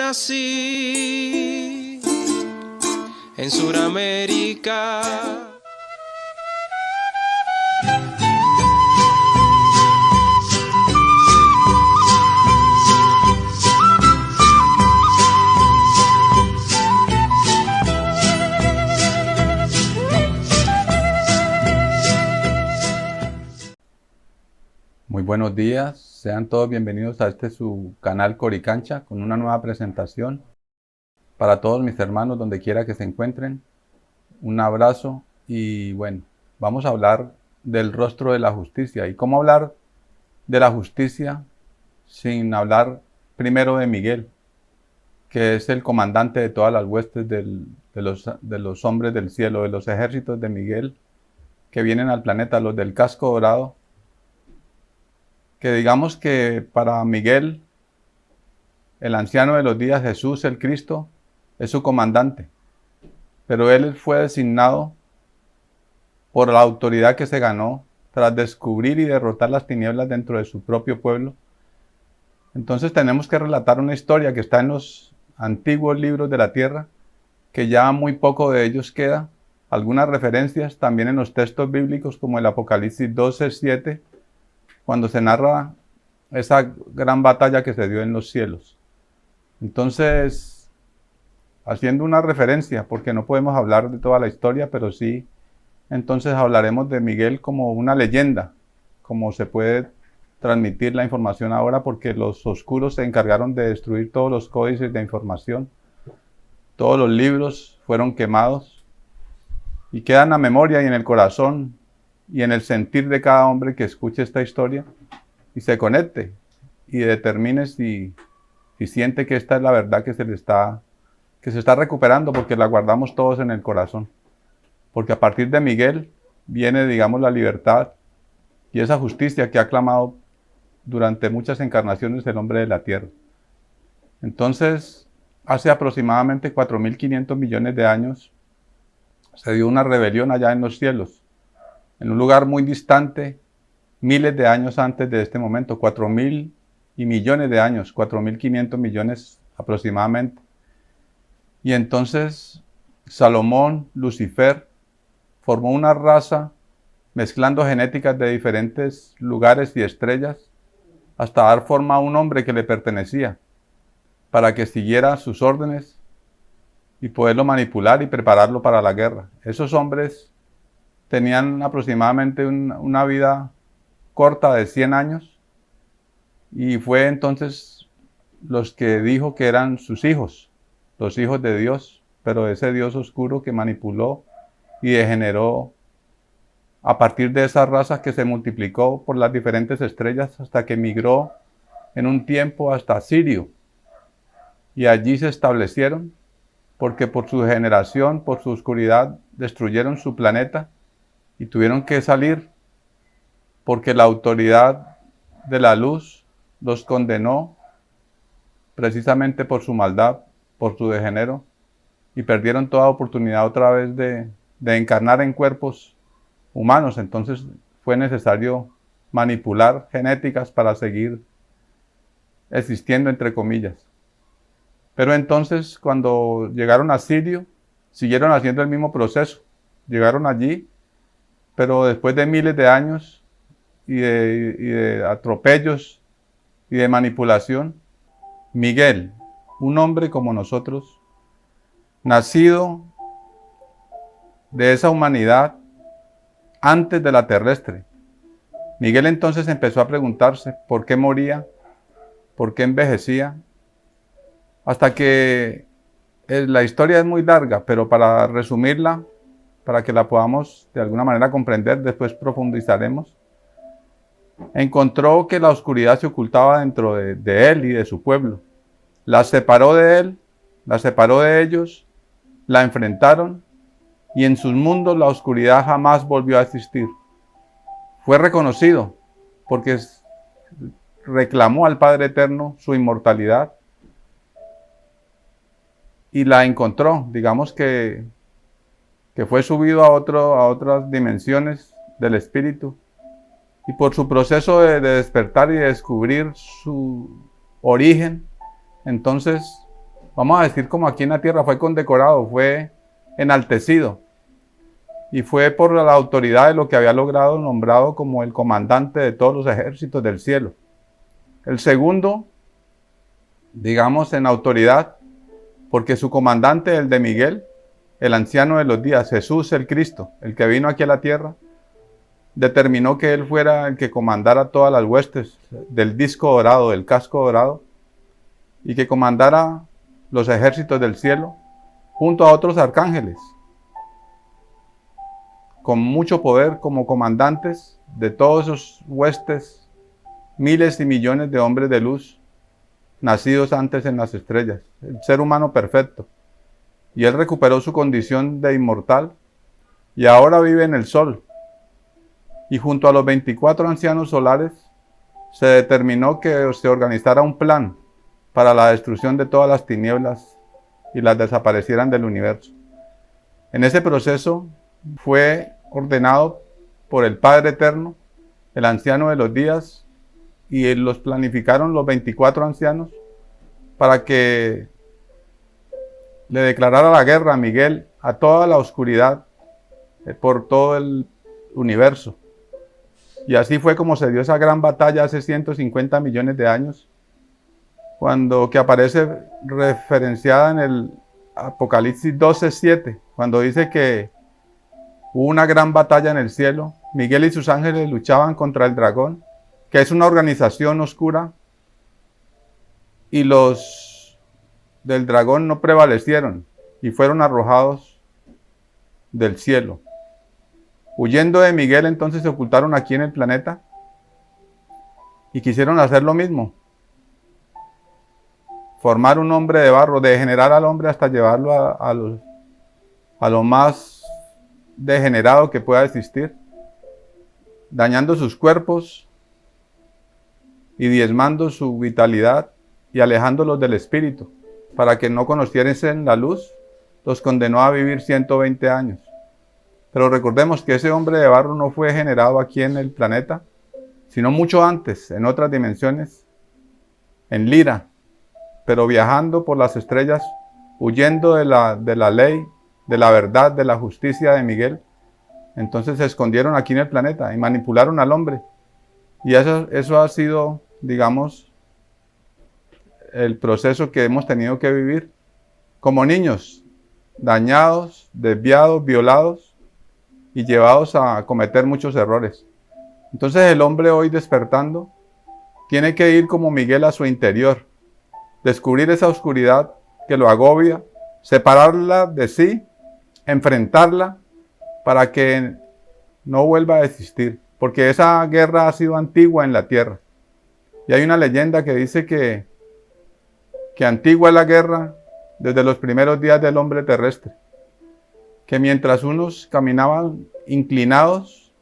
nací en Suramérica. Muy buenos días, sean todos bienvenidos a su canal Coricancha con una nueva presentación para todos mis hermanos donde quiera que se encuentren. Un abrazo y bueno, vamos a hablar del rostro de la justicia. ¿Y cómo hablar de la justicia sin hablar primero de Miguel, que es el comandante de todas las huestes de los hombres del cielo, de los ejércitos de Miguel que vienen al planeta, los del casco dorado? Que digamos que para Miguel, el anciano de los días, Jesús el Cristo, es su comandante. Pero él fue designado por la autoridad que se ganó tras descubrir y derrotar las tinieblas dentro de su propio pueblo. Entonces tenemos que relatar una historia que está en los antiguos libros de la tierra, que ya muy poco de ellos queda. Algunas referencias también en los textos bíblicos como el Apocalipsis 12:7, cuando se narra esa gran batalla que se dio en los cielos. Entonces, haciendo una referencia, porque no podemos hablar de toda la historia, pero sí, entonces hablaremos de Miguel como una leyenda, como se puede transmitir la información ahora, porque los oscuros se encargaron de destruir todos los códices de información, todos los libros fueron quemados, y quedan en la memoria y en el corazón y en el sentir de cada hombre que escuche esta historia y se conecte y determine si siente que esta es la verdad que se está recuperando, porque la guardamos todos en el corazón. Porque a partir de Miguel viene, digamos, la libertad y esa justicia que ha clamado durante muchas encarnaciones el hombre de la tierra. Entonces, hace aproximadamente 4.500 millones de años se dio una rebelión allá en los cielos, en un lugar muy distante, miles de años antes de este momento, 4.000 y millones de años, 4.500 millones aproximadamente. Y entonces Salomón, Lucifer, formó una raza mezclando genéticas de diferentes lugares y estrellas hasta dar forma a un hombre que le pertenecía, para que siguiera sus órdenes y poderlo manipular y prepararlo para la guerra. Esos hombres tenían aproximadamente una vida corta de 100 años y fue entonces los que dijo que eran sus hijos, los hijos de Dios, pero ese Dios oscuro que manipuló y degeneró a partir de esa raza que se multiplicó por las diferentes estrellas hasta que migró en un tiempo hasta Sirio, y allí se establecieron porque por su degeneración, por su oscuridad, destruyeron su planeta y tuvieron que salir porque la autoridad de la luz los condenó precisamente por su maldad, por su degenero, y perdieron toda oportunidad otra vez de encarnar en cuerpos humanos. Entonces fue necesario manipular genéticas para seguir existiendo, entre comillas. Pero entonces cuando llegaron a Sirio, siguieron haciendo el mismo proceso. Llegaron allí, pero después de miles de años y de atropellos y de manipulación, Miguel, un hombre como nosotros, nacido de esa humanidad antes de la terrestre, Miguel entonces empezó a preguntarse por qué moría, por qué envejecía, hasta que la historia es muy larga, pero para resumirla, para que la podamos de alguna manera comprender, después profundizaremos. Encontró que la oscuridad se ocultaba dentro de él y de su pueblo. La separó de él, la separó de ellos, la enfrentaron y en sus mundos la oscuridad jamás volvió a existir. Fue reconocido porque reclamó al Padre Eterno su inmortalidad y la encontró. Digamos que fue subido a otras dimensiones del espíritu, y por su proceso de despertar y de descubrir su origen, entonces vamos a decir como aquí en la tierra, fue condecorado, fue enaltecido. Y fue por la autoridad de lo que había logrado, nombrado como el comandante de todos los ejércitos del cielo. El segundo, digamos en autoridad, porque su comandante, el de Miguel, el anciano de los días, Jesús el Cristo, el que vino aquí a la tierra, determinó que él fuera el que comandara todas las huestes del disco dorado, del casco dorado, y que comandara los ejércitos del cielo, junto a otros arcángeles, con mucho poder como comandantes de todos esos huestes, miles y millones de hombres de luz, nacidos antes en las estrellas, el ser humano perfecto. Y él recuperó su condición de inmortal y ahora vive en el sol. Y junto a los 24 ancianos solares se determinó que se organizara un plan para la destrucción de todas las tinieblas y las desaparecieran del universo. En ese proceso fue ordenado por el Padre Eterno, el anciano de los días, y los planificaron los 24 ancianos para que le declarara la guerra a Miguel, a toda la oscuridad por todo el universo. Y así fue como se dio esa gran batalla hace 150 millones de años, que aparece referenciada en el Apocalipsis 12:7, cuando dice que hubo una gran batalla en el cielo. Miguel y sus ángeles luchaban contra el dragón, que es una organización oscura, y los del dragón no prevalecieron y fueron arrojados del cielo. Huyendo de Miguel, entonces se ocultaron aquí en el planeta y quisieron hacer lo mismo. Formar un hombre de barro, degenerar al hombre hasta llevarlo a lo más degenerado que pueda existir, dañando sus cuerpos y diezmando su vitalidad y alejándolos del espíritu, para que no conociesen la luz, los condenó a vivir 120 años. Pero recordemos que ese hombre de barro no fue generado aquí en el planeta, sino mucho antes, en otras dimensiones, en Lira, pero viajando por las estrellas, huyendo de la ley, de la verdad, de la justicia de Miguel. Entonces se escondieron aquí en el planeta y manipularon al hombre. Y eso ha sido, digamos, el proceso que hemos tenido que vivir como niños, dañados, desviados, violados y llevados a cometer muchos errores. Entonces el hombre hoy despertando tiene que ir como Miguel a su interior, descubrir esa oscuridad que lo agobia, separarla de sí, enfrentarla para que no vuelva a existir, porque esa guerra ha sido antigua en la tierra. Y hay una leyenda que dice que antigua es la guerra desde los primeros días del hombre terrestre, que mientras unos caminaban inclinados,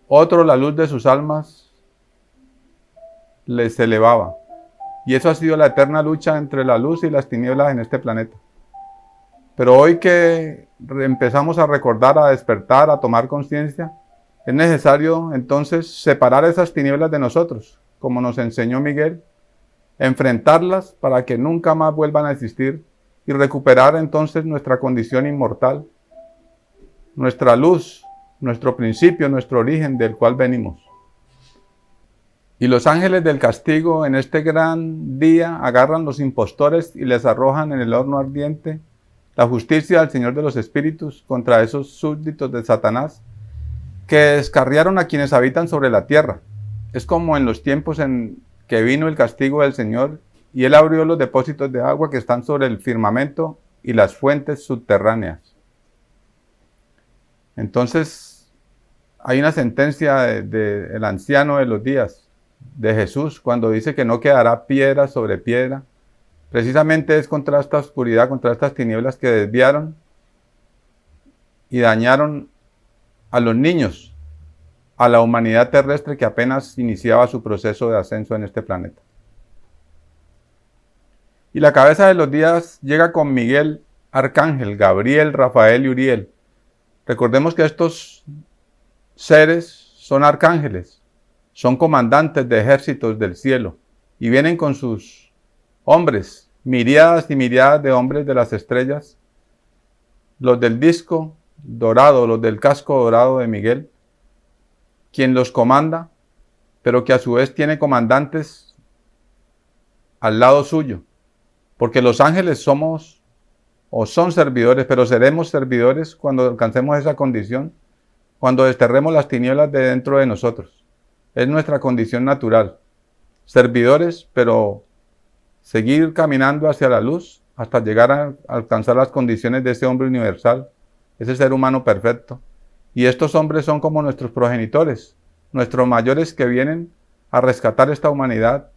otros la luz de sus almas les elevaba. Y eso ha sido la eterna lucha entre la luz y las tinieblas en este planeta. Pero hoy que empezamos a recordar, a despertar, a tomar conciencia, es necesario entonces separar esas tinieblas de nosotros, como nos enseñó Miguel, enfrentarlas para que nunca más vuelvan a existir y recuperar entonces nuestra condición inmortal, nuestra luz, nuestro principio, nuestro origen del cual venimos. Y los ángeles del castigo en este gran día agarran los impostores y les arrojan en el horno ardiente la justicia del Señor de los Espíritus contra esos súbditos de Satanás que descarriaron a quienes habitan sobre la tierra. Es como en los tiempos en que vino el castigo del Señor y Él abrió los depósitos de agua que están sobre el firmamento y las fuentes subterráneas. Entonces, hay una sentencia del anciano de los días, de Jesús, cuando dice que no quedará piedra sobre piedra. Precisamente es contra esta oscuridad, contra estas tinieblas que desviaron y dañaron a los niños, a la humanidad terrestre que apenas iniciaba su proceso de ascenso en este planeta. Y la cabeza de los días llega con Miguel, Arcángel, Gabriel, Rafael y Uriel. Recordemos que estos seres son arcángeles, son comandantes de ejércitos del cielo y vienen con sus hombres miríadas y miríadas de hombres de las estrellas, los del disco dorado, los del casco dorado de Miguel, quien los comanda, pero que a su vez tiene comandantes al lado suyo, porque los ángeles somos o son servidores, pero seremos servidores cuando alcancemos esa condición, cuando desterremos las tinieblas de dentro de nosotros. Es nuestra condición natural, servidores, pero seguir caminando hacia la luz hasta llegar a alcanzar las condiciones de ese hombre universal, ese ser humano perfecto. Y estos hombres son como nuestros progenitores, nuestros mayores que vienen a rescatar esta humanidad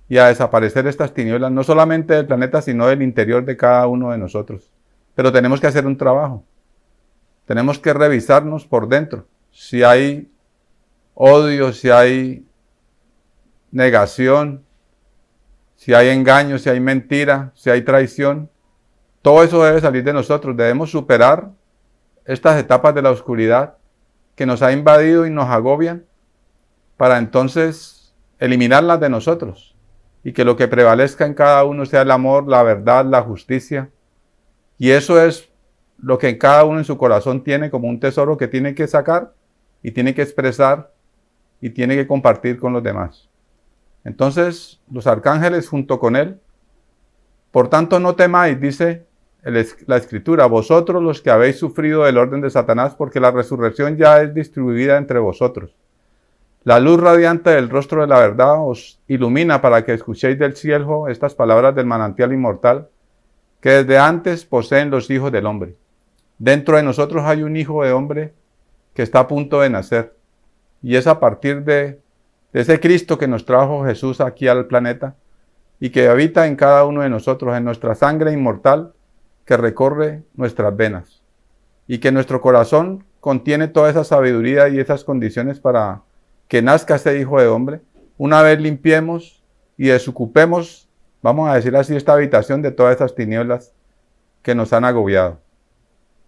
y a desaparecer estas tinieblas, no solamente del planeta, sino del interior de cada uno de nosotros. Pero tenemos que hacer un trabajo. Tenemos que revisarnos por dentro. Si hay odio, si hay negación, si hay engaño, si hay mentira, si hay traición, todo eso debe salir de nosotros. Debemos superar estas etapas de la oscuridad que nos ha invadido y nos agobian para entonces eliminarlas de nosotros y que lo que prevalezca en cada uno sea el amor, la verdad, la justicia. Y eso es lo que cada uno en su corazón tiene como un tesoro que tiene que sacar y tiene que expresar y tiene que compartir con los demás. Entonces, los arcángeles junto con él, por tanto no temáis, dice la Escritura, vosotros los que habéis sufrido el orden de Satanás, porque la resurrección ya es distribuida entre vosotros. La luz radiante del rostro de la verdad os ilumina para que escuchéis del cielo estas palabras del manantial inmortal que desde antes poseen los hijos del hombre. Dentro de nosotros hay un hijo de hombre que está a punto de nacer, y es a partir de ese Cristo que nos trajo Jesús aquí al planeta y que habita en cada uno de nosotros, en nuestra sangre inmortal que recorre nuestras venas, y que nuestro corazón contiene toda esa sabiduría y esas condiciones para que nazca ese hijo de hombre. Una vez limpiemos y desocupemos, vamos a decir así, esta habitación de todas esas tinieblas que nos han agobiado.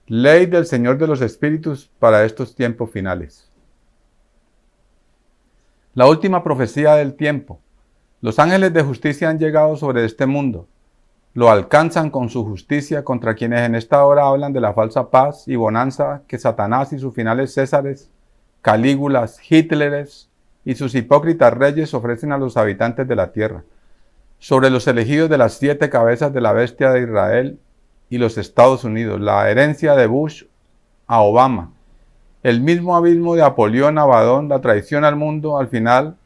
Ley del Señor de los Espíritus para estos tiempos finales. La última profecía del tiempo. Los ángeles de justicia han llegado sobre este mundo. Lo alcanzan con su justicia contra quienes en esta hora hablan de la falsa paz y bonanza que Satanás y sus finales Césares, Calígulas, Hitleres y sus hipócritas reyes ofrecen a los habitantes de la tierra, sobre los elegidos de las 7 cabezas de la bestia de Israel y los Estados Unidos, la herencia de Bush a Obama, el mismo abismo de Apolión a Badón, la traición al mundo, al final,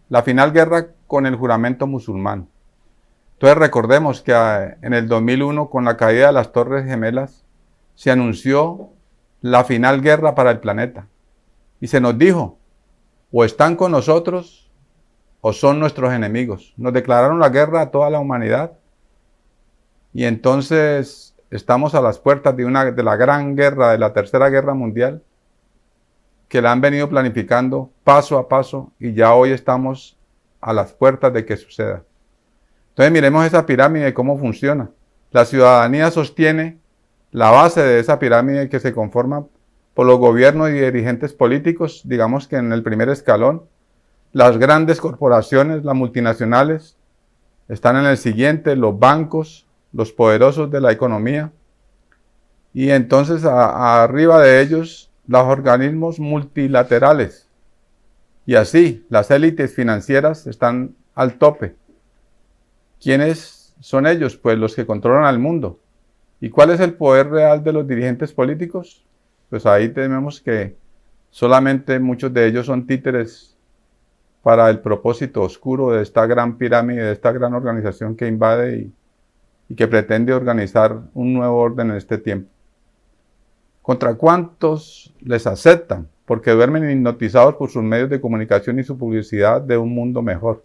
la final guerra con el juramento musulmán. Entonces recordemos que en el 2001, con la caída de las Torres Gemelas, se anunció la final guerra para el planeta. Y se nos dijo, o están con nosotros o son nuestros enemigos. Nos declararon la guerra a toda la humanidad y entonces estamos a las puertas de la gran guerra, de la Tercera Guerra Mundial, que la han venido planificando paso a paso y ya hoy estamos a las puertas de que suceda. Entonces miremos esa pirámide, cómo funciona. La ciudadanía sostiene la base de esa pirámide que se conforma por los gobiernos y dirigentes políticos, digamos que en el primer escalón. Las grandes corporaciones, las multinacionales, están en el siguiente, los bancos, los poderosos de la economía. Y entonces arriba de ellos, los organismos multilaterales. Y así, las élites financieras están al tope. ¿Quiénes son ellos? Pues los que controlan al mundo. ¿Y cuál es el poder real de los dirigentes políticos? Pues ahí tenemos que solamente muchos de ellos son títeres para el propósito oscuro de esta gran pirámide, de esta gran organización que invade y que pretende organizar un nuevo orden en este tiempo. ¿Contra cuántos les aceptan? Porque duermen hipnotizados por sus medios de comunicación y su publicidad de un mundo mejor.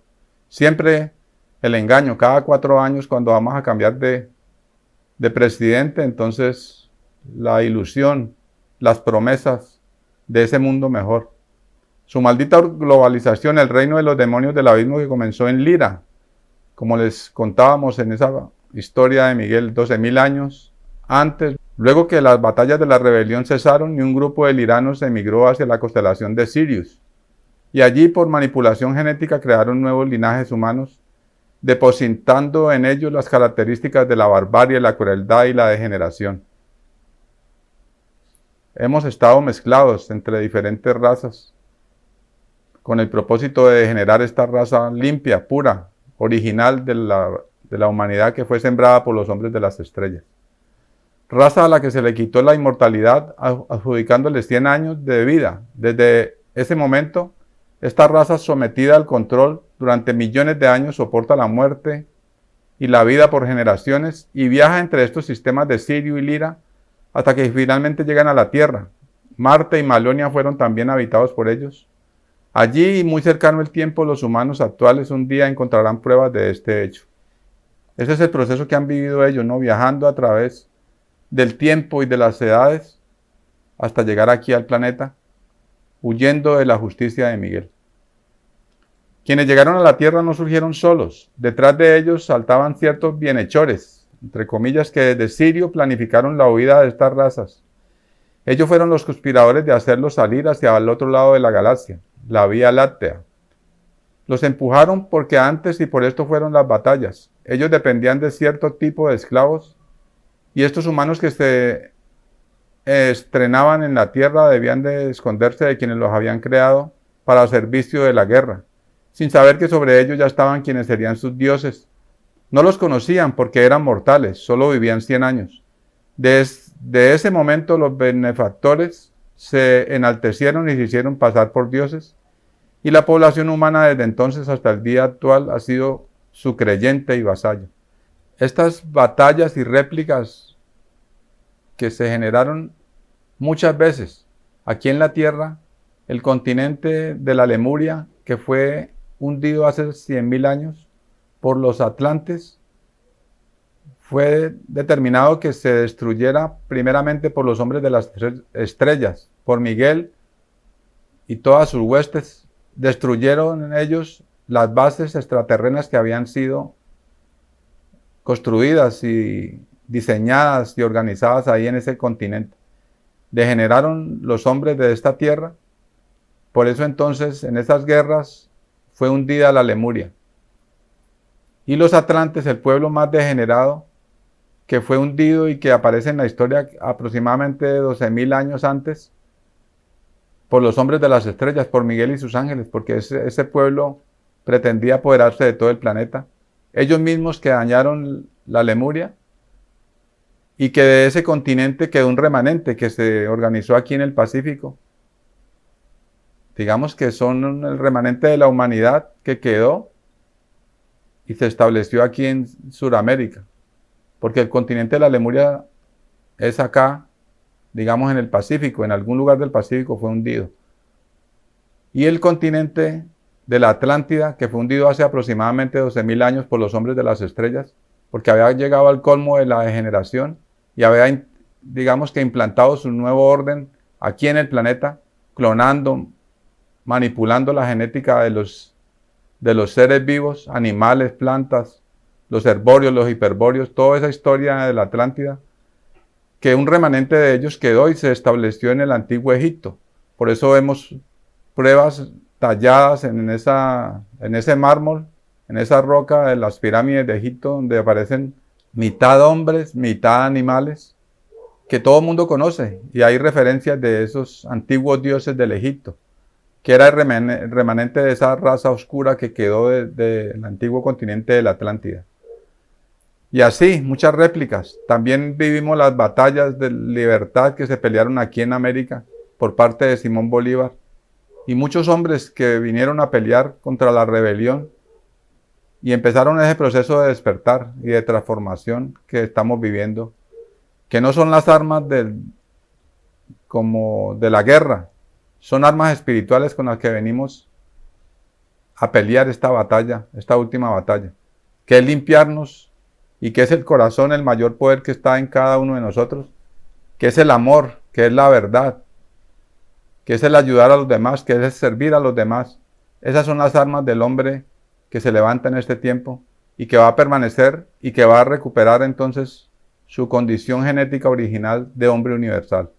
Siempre el engaño, cada 4 años cuando vamos a cambiar de presidente, entonces la ilusión, las promesas de ese mundo mejor. Su maldita globalización, el reino de los demonios del abismo que comenzó en Lira, como les contábamos en esa historia de Miguel, 12.000 años antes. Luego que las batallas de la rebelión cesaron y un grupo de liranos emigró hacia la constelación de Sirius. Y allí por manipulación genética crearon nuevos linajes humanos depositando en ellos las características de la barbarie, la crueldad y la degeneración. Hemos estado mezclados entre diferentes razas con el propósito de generar esta raza limpia, pura, original de la humanidad que fue sembrada por los hombres de las estrellas. Raza a la que se le quitó la inmortalidad, adjudicándoles 100 años de vida. Desde ese momento, esta raza sometida al control durante millones de años soporta la muerte y la vida por generaciones y viaja entre estos sistemas de Sirio y Lira hasta que finalmente llegan a la Tierra. Marte y Malonia fueron también habitados por ellos. Allí, y muy cercano el tiempo, los humanos actuales un día encontrarán pruebas de este hecho. Ese es el proceso que han vivido ellos, ¿no? Viajando a través del tiempo y de las edades hasta llegar aquí al planeta, huyendo de la justicia de Miguel. Quienes llegaron a la Tierra no surgieron solos. Detrás de ellos saltaban ciertos bienhechores, entre comillas, que desde Sirio planificaron la huida de estas razas. Ellos fueron los conspiradores de hacerlos salir hacia el otro lado de la galaxia, la Vía Láctea. Los empujaron porque antes y por esto fueron las batallas. Ellos dependían de cierto tipo de esclavos y estos humanos que se estrenaban en la Tierra debían de esconderse de quienes los habían creado para servicio de la guerra, sin saber que sobre ellos ya estaban quienes serían sus dioses. No los conocían porque eran mortales, solo vivían 100 años. De ese momento los benefactores se enaltecieron y se hicieron pasar por dioses, y la población humana desde entonces hasta el día actual ha sido su creyente y vasallo. Estas batallas y réplicas que se generaron muchas veces aquí en la Tierra, el continente de la Lemuria, que fue hundido hace 100.000 años por los atlantes, fue determinado que se destruyera primeramente por los hombres de las estrellas, por Miguel y todas sus huestes. Destruyeron en ellos las bases extraterrenas que habían sido construidas y diseñadas y organizadas ahí en ese continente. Degeneraron los hombres de esta tierra. Por eso entonces en esas guerras fue hundida la Lemuria. Y los atlantes, el pueblo más degenerado, que fue hundido y que aparece en la historia aproximadamente 12.000 años antes, por los hombres de las estrellas, por Miguel y sus ángeles, porque ese pueblo pretendía apoderarse de todo el planeta. Ellos mismos que dañaron la Lemuria, y que de ese continente quedó un remanente que se organizó aquí en el Pacífico. Digamos que son el remanente de la humanidad que quedó y se estableció aquí en Sudamérica, porque el continente de la Lemuria es acá, digamos en el Pacífico, en algún lugar del Pacífico fue hundido. Y el continente de la Atlántida, que fue hundido hace aproximadamente 12.000 años por los hombres de las estrellas, porque había llegado al colmo de la degeneración y había, digamos que implantado su nuevo orden aquí en el planeta, clonando, manipulando la genética de los seres vivos, animales, plantas, los herbóreos, los hiperbóreos, toda esa historia de la Atlántida, que un remanente de ellos quedó y se estableció en el antiguo Egipto. Por eso vemos pruebas talladas en ese mármol, en esa roca de las pirámides de Egipto, donde aparecen mitad hombres, mitad animales, que todo el mundo conoce, y hay referencias de esos antiguos dioses del Egipto, que era el remanente de esa raza oscura que quedó del antiguo continente de la Atlántida. Y así, muchas réplicas. También vivimos las batallas de libertad que se pelearon aquí en América por parte de Simón Bolívar, y muchos hombres que vinieron a pelear contra la rebelión y empezaron ese proceso de despertar y de transformación que estamos viviendo, que no son las armas como de la guerra, son armas espirituales con las que venimos a pelear esta batalla, esta última batalla, que es limpiarnos, y que es el corazón, el mayor poder que está en cada uno de nosotros, que es el amor, que es la verdad, que es el ayudar a los demás, que es el servir a los demás. Esas son las armas del hombre que se levanta en este tiempo y que va a permanecer y que va a recuperar entonces su condición genética original de hombre universal.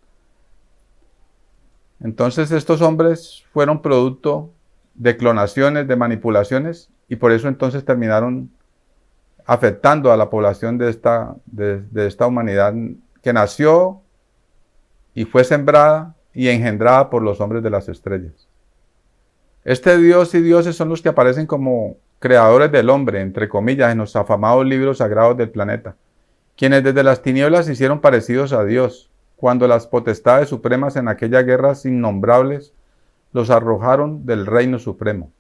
Entonces estos hombres fueron producto de clonaciones, de manipulaciones, y por eso entonces terminaron afectando a la población de esta humanidad que nació y fue sembrada y engendrada por los hombres de las estrellas. Este Dios y dioses son los que aparecen como creadores del hombre, entre comillas, en los afamados libros sagrados del planeta, quienes desde las tinieblas se hicieron parecidos a Dios, cuando las potestades supremas en aquellas guerras innombrables los arrojaron del reino supremo.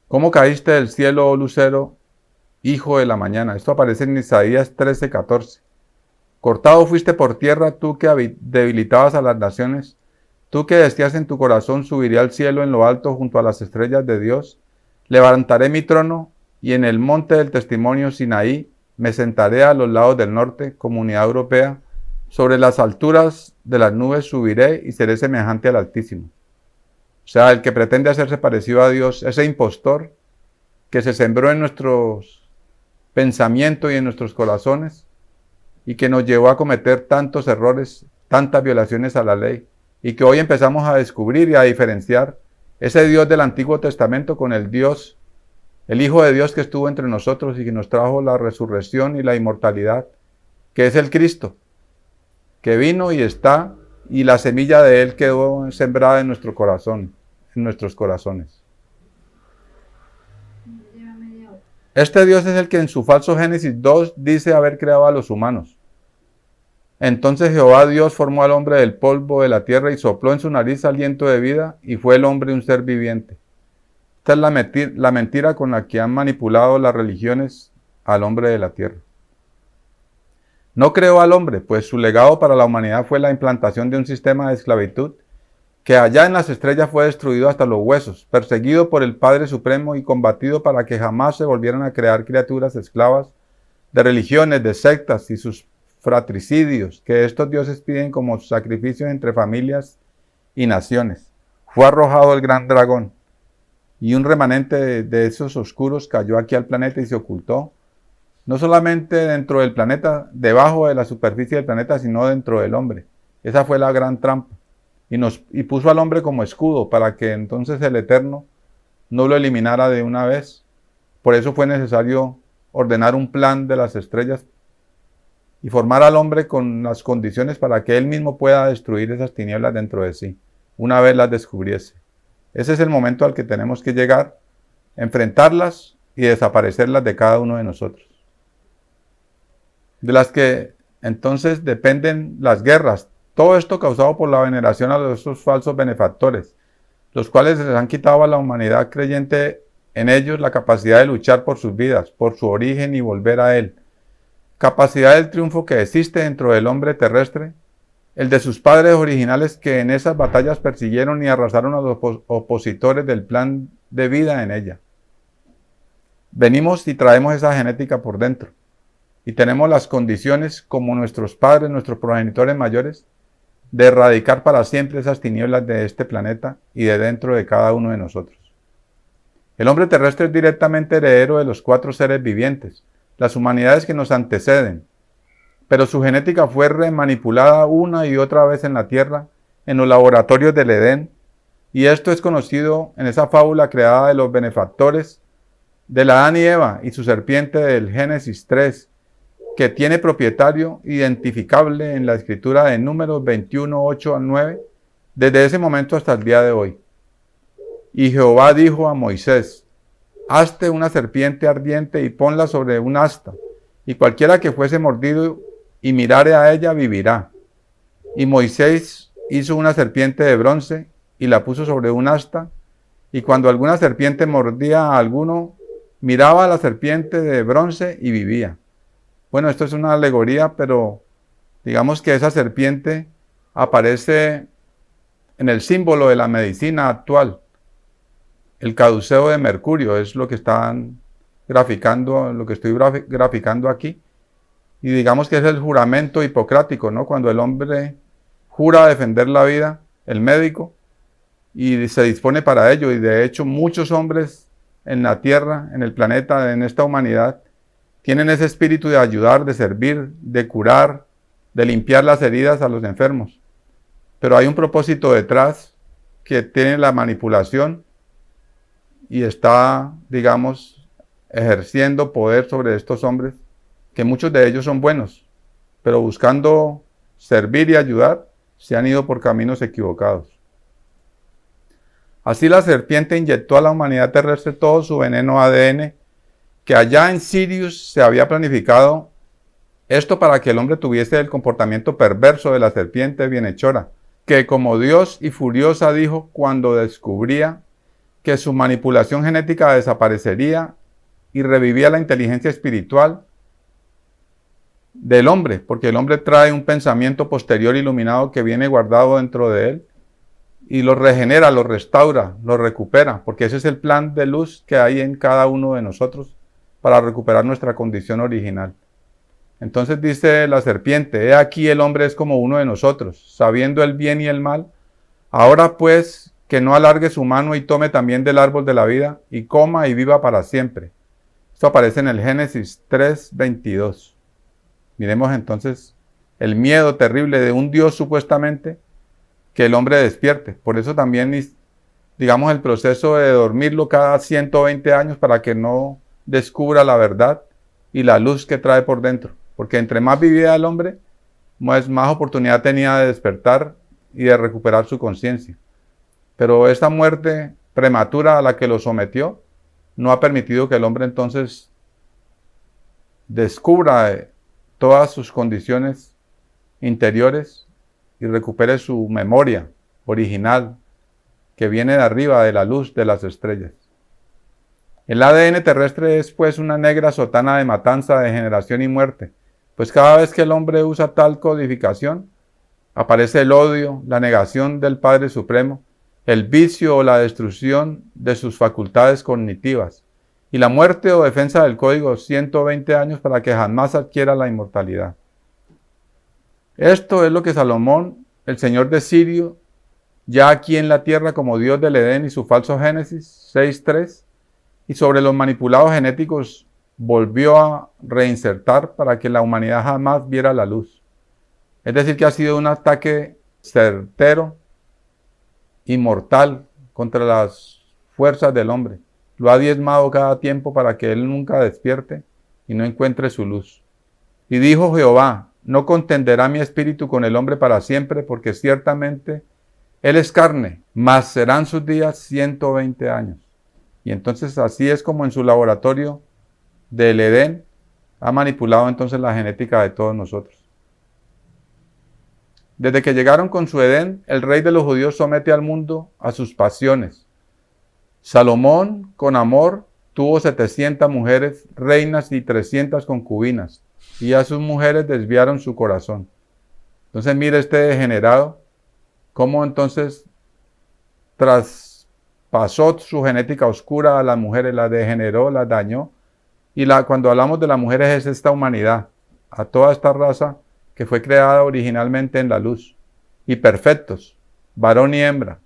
¿Cómo caíste del cielo, oh lucero, hijo de la mañana? Esto aparece en Isaías 13:14. Cortado fuiste por tierra, tú que debilitabas a las naciones, tú que decías en tu corazón, subiré al cielo en lo alto junto a las estrellas de Dios, levantaré mi trono y en el monte del testimonio Sinaí me sentaré a los lados del norte, comunidad europea, sobre las alturas de las nubes subiré y seré semejante al Altísimo. O sea, el que pretende hacerse parecido a Dios, ese impostor que se sembró en nuestros pensamientos y en nuestros corazones y que nos llevó a cometer tantos errores, tantas violaciones a la ley, y que hoy empezamos a descubrir y a diferenciar ese Dios del Antiguo Testamento con el Dios, el Hijo de Dios que estuvo entre nosotros y que nos trajo la resurrección y la inmortalidad, que es el Cristo, que vino y está, y la semilla de Él quedó sembrada en nuestro corazón, en nuestros corazones. Este Dios es el que en su falso Génesis 2 dice haber creado a los humanos. Entonces Jehová Dios formó al hombre del polvo de la tierra y sopló en su nariz aliento de vida, y fue el hombre un ser viviente. Esta es la mentira con la que han manipulado las religiones al hombre de la tierra. No creó al hombre, pues su legado para la humanidad fue la implantación de un sistema de esclavitud que allá en las estrellas fue destruido hasta los huesos, perseguido por el Padre Supremo y combatido para que jamás se volvieran a crear criaturas esclavas de religiones, de sectas y sus fratricidios que estos dioses piden como sacrificios entre familias y naciones. Fue arrojado el gran dragón, y un remanente de esos oscuros cayó aquí al planeta y se ocultó, no solamente dentro del planeta, debajo de la superficie del planeta, sino dentro del hombre. Esa fue la gran trampa. Y puso al hombre como escudo para que entonces el Eterno no lo eliminara de una vez. Por eso fue necesario ordenar un plan de las estrellas y formar al hombre con las condiciones para que él mismo pueda destruir esas tinieblas dentro de sí, una vez las descubriese. Ese es el momento al que tenemos que llegar, enfrentarlas y desaparecerlas de cada uno de nosotros. De las que entonces dependen las guerras, todo esto causado por la veneración a esos falsos benefactores, los cuales les han quitado a la humanidad creyente en ellos la capacidad de luchar por sus vidas, por su origen y volver a Él. Capacidad del triunfo que existe dentro del hombre terrestre, el de sus padres originales que en esas batallas persiguieron y arrasaron a los opositores del plan de vida en ella. Venimos y traemos esa genética por dentro y tenemos las condiciones como nuestros padres, nuestros progenitores mayores, de erradicar para siempre esas tinieblas de este planeta y de dentro de cada uno de nosotros. El hombre terrestre es directamente heredero de los 4 seres vivientes, las humanidades que nos anteceden, pero su genética fue remanipulada una y otra vez en la tierra, en los laboratorios del Edén, y esto es conocido en esa fábula creada de los benefactores de Adán y Eva y su serpiente del Génesis 3, que tiene propietario identificable en la escritura de Números 21, 8 al 9, desde ese momento hasta el día de hoy. Y Jehová dijo a Moisés: hazte una serpiente ardiente y ponla sobre un asta, y cualquiera que fuese mordido y mirare a ella vivirá. Y Moisés hizo una serpiente de bronce y la puso sobre un asta, y cuando alguna serpiente mordía a alguno, miraba a la serpiente de bronce y vivía. Bueno, esto es una alegoría, pero digamos que esa serpiente aparece en el símbolo de la medicina actual. El caduceo de mercurio es lo que están graficando, lo que estoy graficando aquí. Y digamos que es el juramento hipocrático, ¿no? Cuando el hombre jura defender la vida, el médico, y se dispone para ello. Y de hecho muchos hombres en la tierra, en el planeta, en esta humanidad, tienen ese espíritu de ayudar, de servir, de curar, de limpiar las heridas a los enfermos. Pero hay un propósito detrás que tiene la manipulación y está, digamos, ejerciendo poder sobre estos hombres, que muchos de ellos son buenos, pero buscando servir y ayudar, se han ido por caminos equivocados. Así la serpiente inyectó a la humanidad terrestre todo su veneno ADN, que allá en Sirius se había planificado esto para que el hombre tuviese el comportamiento perverso de la serpiente bienhechora, que como Dios y furiosa dijo cuando descubría que su manipulación genética desaparecería y revivía la inteligencia espiritual del hombre, porque el hombre trae un pensamiento posterior iluminado que viene guardado dentro de él y lo regenera, lo restaura, lo recupera, porque ese es el plan de luz que hay en cada uno de nosotros para recuperar nuestra condición original. Entonces dice la serpiente: he aquí el hombre es como uno de nosotros, sabiendo el bien y el mal. Ahora pues, que no alargue su mano y tome también del árbol de la vida, y coma y viva para siempre. Esto aparece en el Génesis 3:22. Miremos entonces el miedo terrible de un Dios supuestamente que el hombre despierte. Por eso también, digamos, el proceso de dormirlo cada 120 años para que no descubra la verdad y la luz que trae por dentro. Porque entre más vivía el hombre, más oportunidad tenía de despertar y de recuperar su conciencia. Pero esta muerte prematura a la que lo sometió no ha permitido que el hombre entonces descubra todas sus condiciones interiores y recupere su memoria original que viene de arriba, de la luz de las estrellas. El ADN terrestre es pues una negra sotana de matanza, degeneración y muerte, pues cada vez que el hombre usa tal codificación, aparece el odio, la negación del Padre Supremo, el vicio o la destrucción de sus facultades cognitivas, y la muerte o defensa del código 120 años para que jamás adquiera la inmortalidad. Esto es lo que Salomón, el señor de Sirio, ya aquí en la tierra como Dios del Edén y su falso Génesis 6:3, y sobre los manipulados genéticos volvió a reinsertar para que la humanidad jamás viera la luz. Es decir, que ha sido un ataque certero y mortal contra las fuerzas del hombre. Lo ha diezmado cada tiempo para que él nunca despierte y no encuentre su luz. Y dijo Jehová: no contenderá mi espíritu con el hombre para siempre, porque ciertamente él es carne, mas serán sus días 120 años. Y entonces así es como en su laboratorio del Edén ha manipulado entonces la genética de todos nosotros. Desde que llegaron con su Edén, el rey de los judíos somete al mundo a sus pasiones. Salomón, con amor, tuvo 700 mujeres, reinas y 300 concubinas, y a sus mujeres desviaron su corazón. Entonces mire este degenerado, cómo entonces traspasó su genética oscura a las mujeres, las degeneró, las dañó. Y cuando hablamos de las mujeres es esta humanidad, a toda esta raza que fue creada originalmente en la luz, y perfectos, varón y hembra,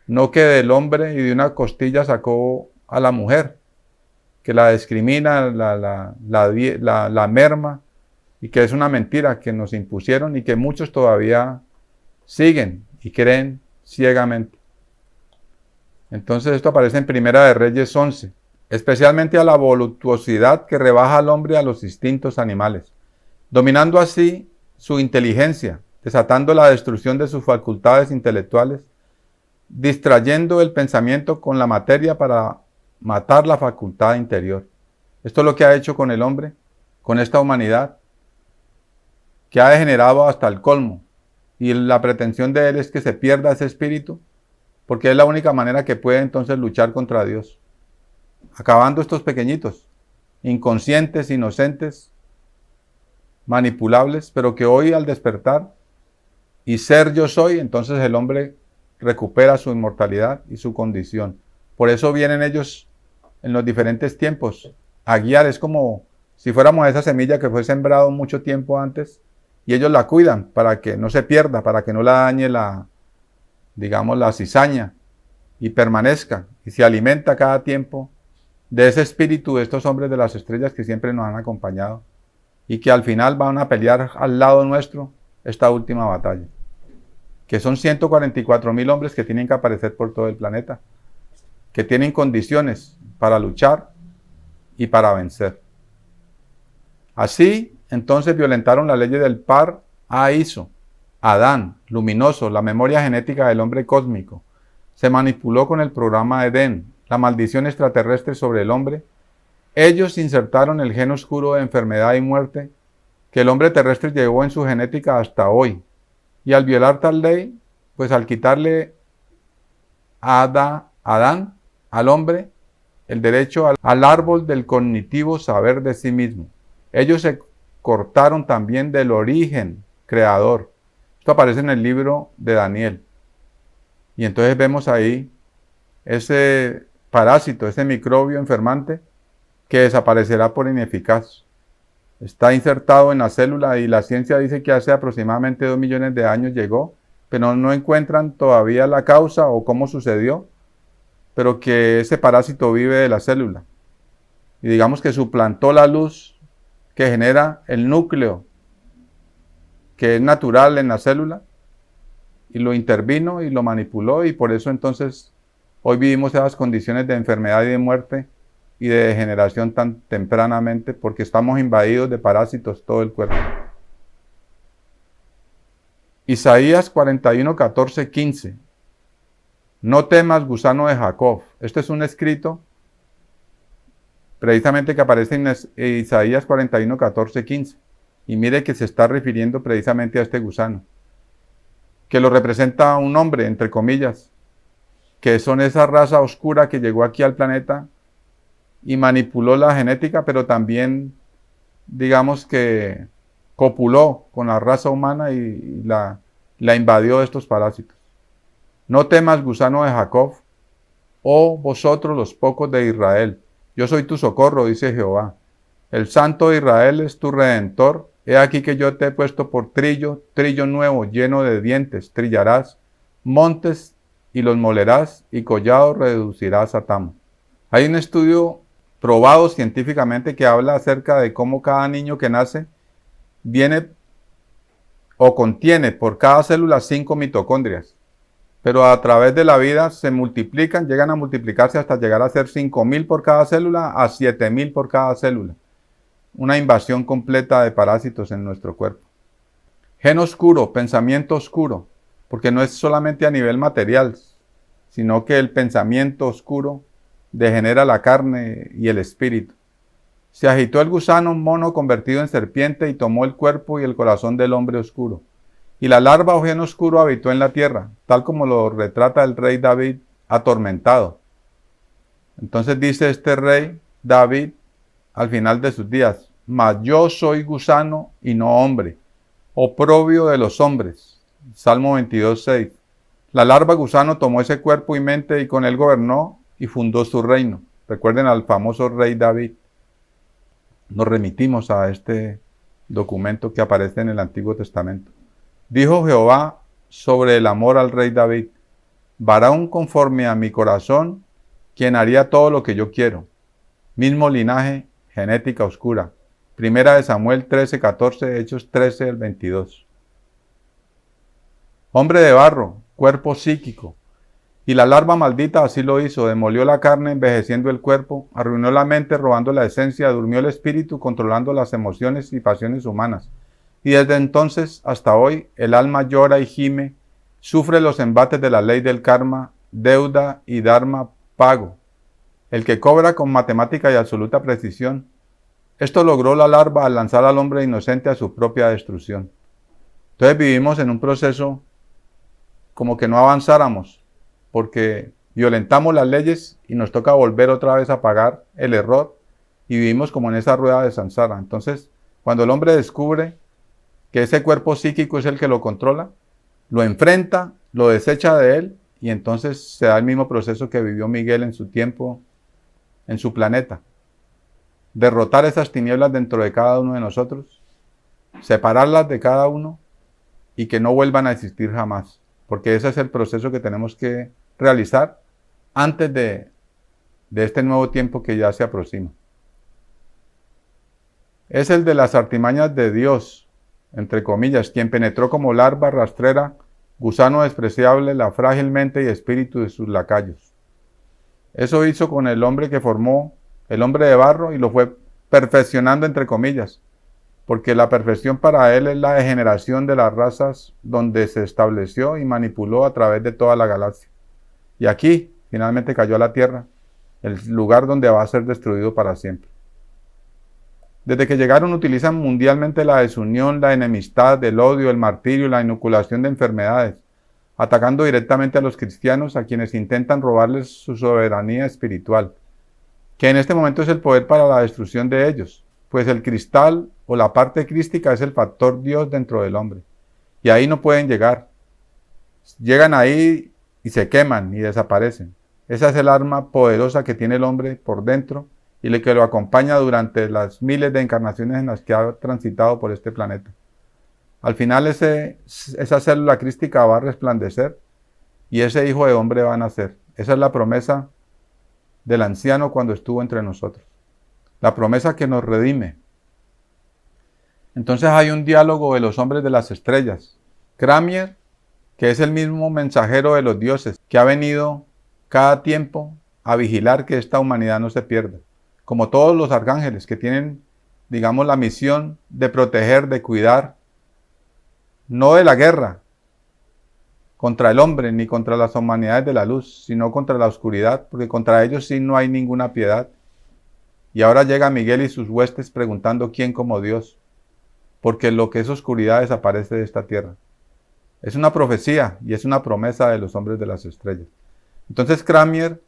no que del hombre y de una costilla sacó a la mujer, que la discrimina, la merma, y que es una mentira que nos impusieron y que muchos todavía siguen y creen ciegamente. Entonces esto aparece en Primera de Reyes 11, especialmente a la voluptuosidad que rebaja al hombre a los instintos animales, dominando así su inteligencia, desatando la destrucción de sus facultades intelectuales, distrayendo el pensamiento con la materia para matar la facultad interior. Esto es lo que ha hecho con el hombre, con esta humanidad, que ha degenerado hasta el colmo. Y la pretensión de él es que se pierda ese espíritu, porque es la única manera que puede entonces luchar contra Dios. Acabando estos pequeñitos, inconscientes, inocentes, manipulables, pero que hoy al despertar y ser yo soy, entonces el hombre recupera su inmortalidad y su condición. Por eso vienen ellos en los diferentes tiempos a guiar. Es como si fuéramos esa semilla que fue sembrado mucho tiempo antes y ellos la cuidan para que no se pierda, para que no la dañe la cizaña y permanezca y se alimenta cada tiempo de ese espíritu de estos hombres de las estrellas que siempre nos han acompañado y que al final van a pelear al lado nuestro esta última batalla, que son 144,000 hombres que tienen que aparecer por todo el planeta, que tienen condiciones para luchar y para vencer. Así, entonces violentaron la ley del par Aiso, Adán, luminoso, la memoria genética del hombre cósmico. Se manipuló con el programa Edén, la maldición extraterrestre sobre el hombre. Ellos insertaron el gen oscuro de enfermedad y muerte que el hombre terrestre llevó en su genética hasta hoy. Y al violar tal ley, pues al quitarle a Adán, al hombre, el derecho al árbol del cognitivo saber de sí mismo. Ellos se cortaron también del origen creador. Esto aparece en el libro de Daniel. Y entonces vemos ahí ese parásito, ese microbio enfermante que desaparecerá por ineficaz. Está insertado en la célula y la ciencia dice que hace aproximadamente 2 millones de años llegó, pero no encuentran todavía la causa o cómo sucedió, pero que ese parásito vive de la célula. Y digamos que suplantó la luz que genera el núcleo, que es natural en la célula, y lo intervino y lo manipuló, y por eso entonces hoy vivimos esas condiciones de enfermedad y de muerte y de degeneración tan tempranamente, porque estamos invadidos de parásitos todo el cuerpo. Isaías 41, 14, 15. No temas, gusano de Jacob. Este es un escrito precisamente que aparece en Isaías 41, 14, 15. Y mire que se está refiriendo precisamente a este gusano, que lo representa un hombre, entre comillas, que son esa raza oscura que llegó aquí al planeta y manipuló la genética, pero también, digamos que copuló con la raza humana y la invadió de estos parásitos. No temas, gusano de Jacob, oh vosotros los pocos de Israel. Yo soy tu socorro, dice Jehová. El Santo de Israel es tu Redentor. He aquí que yo te he puesto por trillo, trillo nuevo, lleno de dientes. Trillarás montes y los molerás, y collados reducirás a tamo. Hay un estudio probado científicamente que habla acerca de cómo cada niño que nace viene o contiene por cada célula 5 mitocondrias. Pero a través de la vida se multiplican, llegan a multiplicarse hasta llegar a ser 5.000 por cada célula a 7.000 por cada célula. Una invasión completa de parásitos en nuestro cuerpo. Gen oscuro, pensamiento oscuro, porque no es solamente a nivel material, sino que el pensamiento oscuro degenera la carne y el espíritu. Se agitó el gusano mono convertido en serpiente y tomó el cuerpo y el corazón del hombre oscuro. Y la larva o gen oscuro habitó en la tierra, tal como lo retrata el rey David atormentado. Entonces dice este rey David al final de sus días: mas yo soy gusano y no hombre, oprobio de los hombres. Salmo 22, 6. La larva gusano tomó ese cuerpo y mente y con él gobernó y fundó su reino. Recuerden al famoso rey David. Nos remitimos a este documento que aparece en el Antiguo Testamento. Dijo Jehová sobre el amor al rey David: varón conforme a mi corazón, quien haría todo lo que yo quiero. Mismo linaje, genética oscura. Primera de Samuel 13, 14, Hechos 13, el 22. Hombre de barro, cuerpo psíquico. Y la larva maldita así lo hizo, demolió la carne, envejeciendo el cuerpo, arruinó la mente, robando la esencia, durmió el espíritu, controlando las emociones y pasiones humanas. Y desde entonces hasta hoy, el alma llora y gime, sufre los embates de la ley del karma, deuda y dharma pago. El que cobra con matemática y absoluta precisión. Esto logró la larva al lanzar al hombre inocente a su propia destrucción. Entonces vivimos en un proceso como que no avanzáramos, porque violentamos las leyes y nos toca volver otra vez a pagar el error y vivimos como en esa rueda de samsara. Entonces, cuando el hombre descubre que ese cuerpo psíquico es el que lo controla, lo enfrenta, lo desecha de él y entonces se da el mismo proceso que vivió Miguel en su tiempo, en su planeta. Derrotar esas tinieblas dentro de cada uno de nosotros, separarlas de cada uno y que no vuelvan a existir jamás, porque ese es el proceso que tenemos que realizar antes de este nuevo tiempo que ya se aproxima. Es el de las artimañas de Dios, entre comillas, quien penetró como larva rastrera, gusano despreciable, la frágil mente y espíritu de sus lacayos. Eso hizo con el hombre que formó el hombre de barro, y lo fue perfeccionando entre comillas, porque la perfección para él es la degeneración de las razas donde se estableció y manipuló a través de toda la galaxia. Y aquí finalmente cayó a la tierra, el lugar donde va a ser destruido para siempre. Desde que llegaron utilizan mundialmente la desunión, la enemistad, el odio, el martirio y la inoculación de enfermedades, atacando directamente a los cristianos, a quienes intentan robarles su soberanía espiritual, que en este momento es el poder para la destrucción de ellos, pues el cristal o la parte crística es el factor Dios dentro del hombre, y ahí no pueden llegar. Llegan ahí y se queman y desaparecen. Esa es el arma poderosa que tiene el hombre por dentro y el que lo acompaña durante las miles de encarnaciones en las que ha transitado por este planeta. Al final esa célula crística va a resplandecer y ese hijo de hombre va a nacer. Esa es la promesa del anciano cuando estuvo entre nosotros. La promesa que nos redime. Entonces hay un diálogo de los hombres de las estrellas. Cramier, que es el mismo mensajero de los dioses, que ha venido cada tiempo a vigilar que esta humanidad no se pierda. Como todos los arcángeles que tienen, digamos, la misión de proteger, de cuidar, no de la guerra contra el hombre ni contra las humanidades de la luz, sino contra la oscuridad, porque contra ellos sí no hay ninguna piedad. Y ahora llega Miguel y sus huestes preguntando quién como Dios, porque lo que es oscuridad desaparece de esta tierra. Es una profecía y es una promesa de los hombres de las estrellas. Entonces Cramier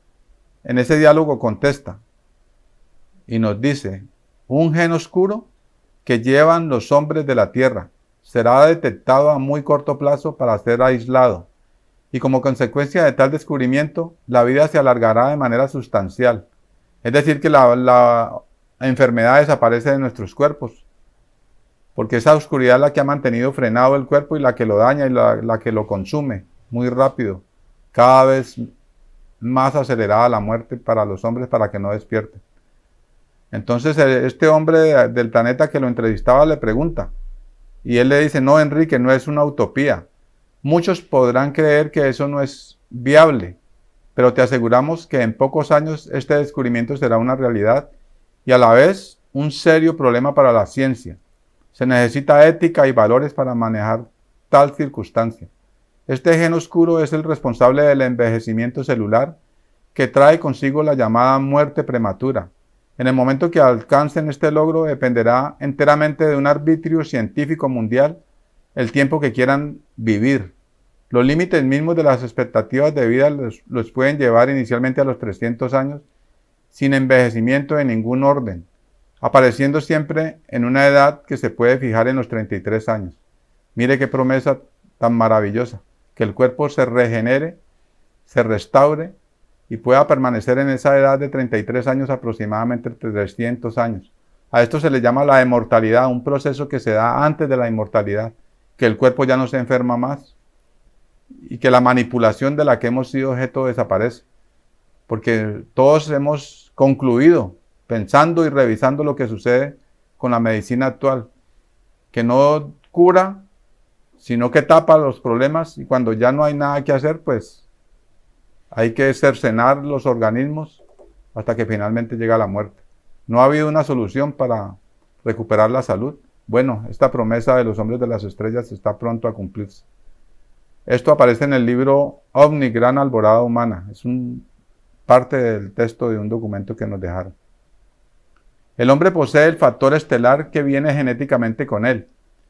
en ese diálogo contesta y nos dice, un gen oscuro que llevan los hombres de la tierra será detectado a muy corto plazo para ser aislado, y como consecuencia de tal descubrimiento, la vida se alargará de manera sustancial. Es decir, que la enfermedad desaparece de nuestros cuerpos, porque esa oscuridad es la que ha mantenido frenado el cuerpo y la que lo daña y la que lo consume muy rápido, cada vez más acelerada la muerte para los hombres para que no despierten. Entonces este hombre del planeta que lo entrevistaba le pregunta, y él le dice, no, Enrique, no es una utopía. Muchos podrán creer que eso no es viable, pero te aseguramos que en pocos años este descubrimiento será una realidad y a la vez un serio problema para la ciencia. Se necesita ética y valores para manejar tal circunstancia. Este gen oscuro es el responsable del envejecimiento celular que trae consigo la llamada muerte prematura. En el momento que alcancen este logro dependerá enteramente de un arbitrio científico mundial el tiempo que quieran vivir. Los límites mismos de las expectativas de vida los pueden llevar inicialmente a los 300 años sin envejecimiento de ningún orden, apareciendo siempre en una edad que se puede fijar en los 33 años. Mire qué promesa tan maravillosa, que el cuerpo se regenere, se restaure y pueda permanecer en esa edad de 33 años aproximadamente 300 años. A esto se le llama la inmortalidad, un proceso que se da antes de la inmortalidad, que el cuerpo ya no se enferma más y que la manipulación de la que hemos sido objeto desaparece, porque todos hemos concluido pensando y revisando lo que sucede con la medicina actual, que no cura, sino que tapa los problemas y cuando ya no hay nada que hacer, pues hay que cercenar los organismos hasta que finalmente llega la muerte. No ha habido una solución para recuperar la salud. Bueno, esta promesa de los hombres de las estrellas está pronto a cumplirse. Esto aparece en el libro OVNI, Gran Alborada Humana. Es parte del texto de un documento que nos dejaron. El hombre posee el factor estelar que viene genéticamente con él.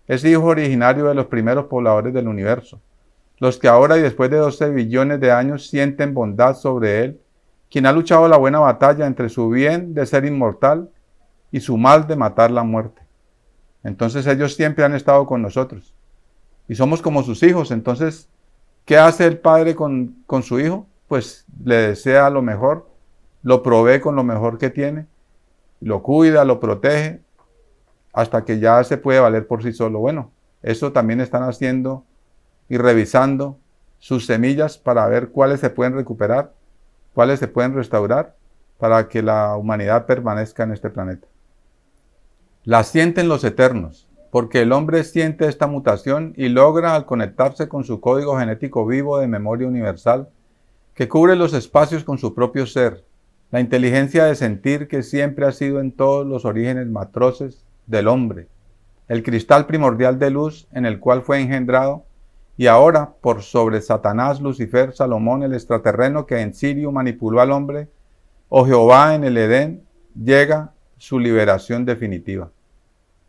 Es hijo originario de los primeros pobladores del universo, los que ahora y después de 12 billones de años sienten bondad sobre él, quien ha luchado la buena batalla entre su bien de ser inmortal y su mal de matar la muerte. Entonces ellos siempre han estado con nosotros y somos como sus hijos. Entonces, ¿qué hace el padre con su hijo? Pues le desea lo mejor, lo provee con lo mejor que tiene, lo cuida, lo protege, hasta que ya se puede valer por sí solo. Bueno, eso también están haciendo y revisando sus semillas para ver cuáles se pueden recuperar, cuáles se pueden restaurar, para que la humanidad permanezca en este planeta. La sienten los eternos, porque el hombre siente esta mutación y logra al conectarse con su código genético vivo de memoria universal, que cubre los espacios con su propio ser. La inteligencia de sentir que siempre ha sido en todos los orígenes matroces del hombre, el cristal primordial de luz en el cual fue engendrado, y ahora, por sobre Satanás, Lucifer, Salomón, el extraterreno que en Sirio manipuló al hombre, o Jehová en el Edén, llega su liberación definitiva.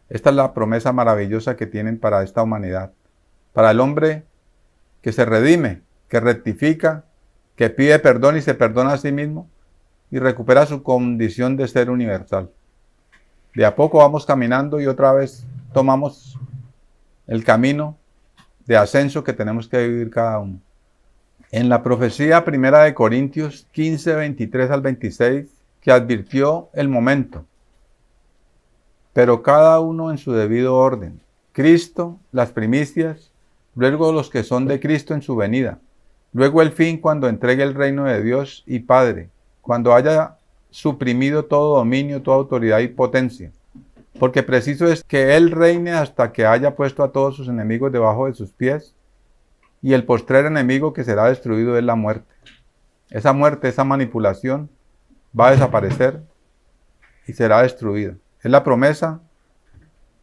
Esta es la promesa maravillosa que tienen para esta humanidad, para el hombre que se redime, que rectifica, que pide perdón y se perdona a sí mismo y recupera su condición de ser universal. De a poco vamos caminando y otra vez tomamos el camino de ascenso que tenemos que vivir cada uno. En la profecía primera de Corintios 15, 23 al 26, que advirtió el momento, pero cada uno en su debido orden. Cristo, las primicias, luego los que son de Cristo en su venida, luego el fin cuando entregue el reino de Dios y Padre, cuando haya suprimido todo dominio, toda autoridad y potencia. Porque preciso es que Él reine hasta que haya puesto a todos sus enemigos debajo de sus pies, y el postrer enemigo que será destruido es la muerte. Esa muerte, esa manipulación, va a desaparecer y será destruida. Es la promesa,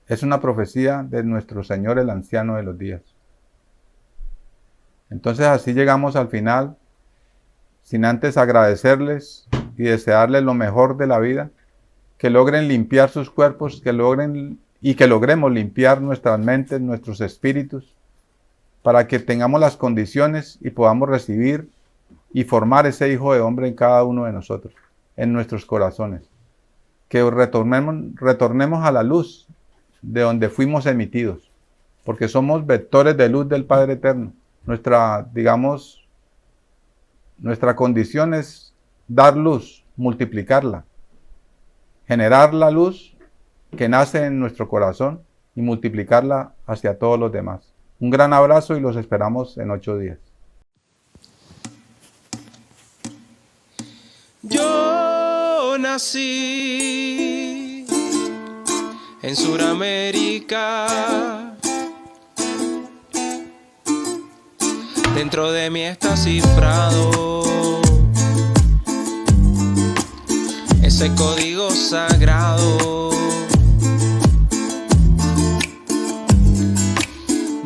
es una profecía de nuestro Señor, el anciano de los días. Entonces así llegamos al final, sin antes agradecerles y desearles lo mejor de la vida, que logren limpiar sus cuerpos, que logremos limpiar nuestras mentes, nuestros espíritus, para que tengamos las condiciones y podamos recibir y formar ese hijo de hombre en cada uno de nosotros, en nuestros corazones. Que retornemos a la luz de donde fuimos emitidos, porque somos vectores de luz del Padre Eterno. Nuestra condición es dar luz, multiplicarla, generar la luz que nace en nuestro corazón y multiplicarla hacia todos los demás. Un gran abrazo y los esperamos en 8 días. Yo nací en Suramérica. Dentro de mí está cifrado ese código sagrado.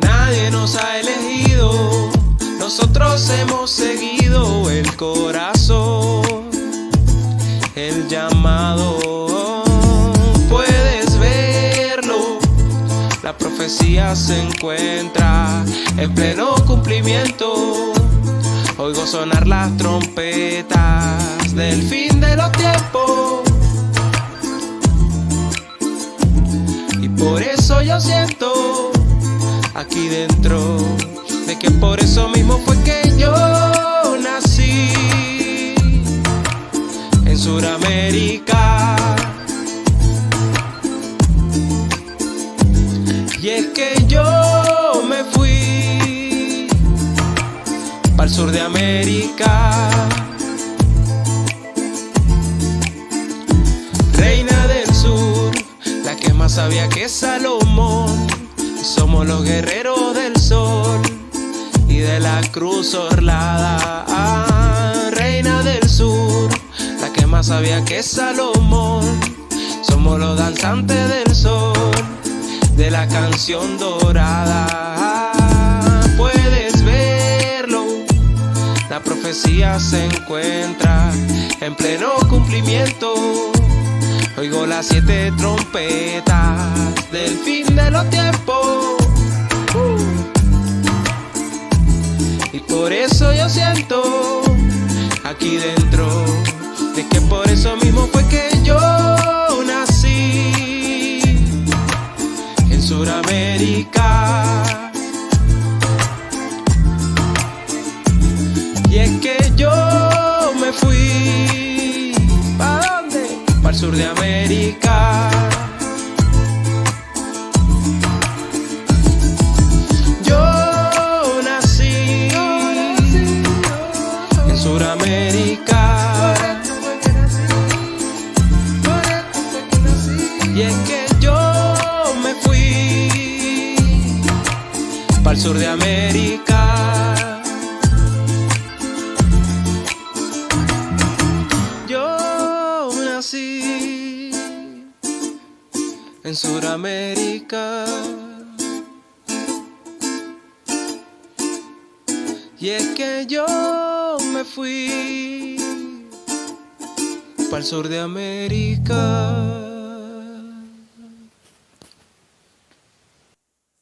Nadie nos ha elegido, nosotros hemos seguido el corazón, el llamado. Puedes verlo, la profecía se encuentra en pleno cumplimiento. Oigo sonar las trompetas del fin de los tiempos, y por eso yo siento aquí dentro de que por eso mismo fue que yo nací en Suramérica. Y es que yo me fui para el sur de América. Reina del sur, la que más sabía que Salomón. Somos los guerreros del sol y de la cruz orlada. Reina del sur, la que más sabía que Salomón. Somos los danzantes del sol, de la canción dorada. Puedes verlo, la profecía se encuentra en pleno cumplimiento. Oigo las 7 trompetas del fin de los tiempos, y por eso yo siento aquí dentro de que por eso mismo fue que yo nací en Suramérica. Y es que yo me fui, ¿para dónde? Para el sur de América. Yo nací en Suramérica. Y es que yo me fui para el sur de América. Yo en Suramérica. Y es que yo me fui para el sur de América.